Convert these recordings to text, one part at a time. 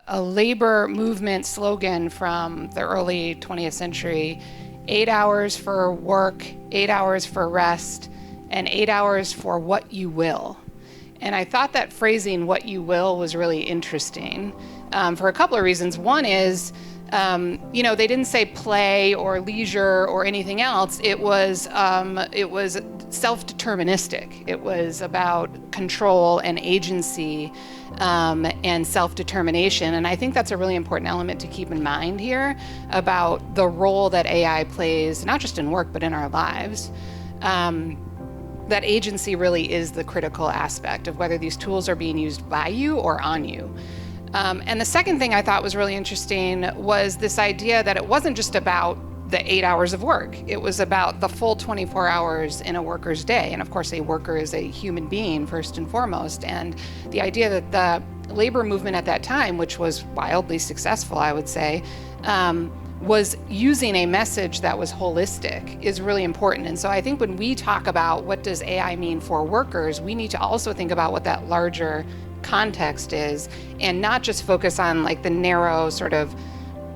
a labor movement slogan from the early 20th century: 8 hours for work, 8 hours for rest, and 8 hours for what you will. And I thought that phrasing, what you will, was really interesting for a couple of reasons. One is, they didn't say play or leisure or anything else. It was self-deterministic. It was about control and agency and self-determination. And I think that's a really important element to keep in mind here about the role that AI plays, not just in work, but in our lives. That agency really is the critical aspect of whether these tools are being used by you or on you. And the second thing I thought was really interesting was this idea that it wasn't just about the 8 hours of work. It was about the full 24 hours in a worker's day. And of course, a worker is a human being first and foremost. And the idea that the labor movement at that time, which was wildly successful, I would say, was using a message that was holistic is really important. And so I think when we talk about what does AI mean for workers, we need to also think about what that larger context is and not just focus on like the narrow sort of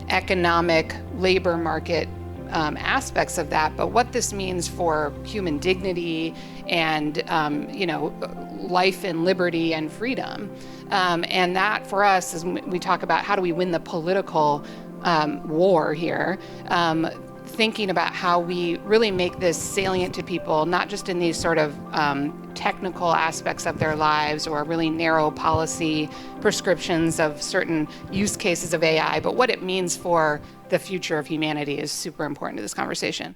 economic labor market aspects of that, but what this means for human dignity and life and liberty and freedom. And that for us, as we talk about how do we win the political war here, thinking about how we really make this salient to people, not just in these sort of technical aspects of their lives or really narrow policy prescriptions of certain use cases of AI, but what it means for the future of humanity is super important to this conversation.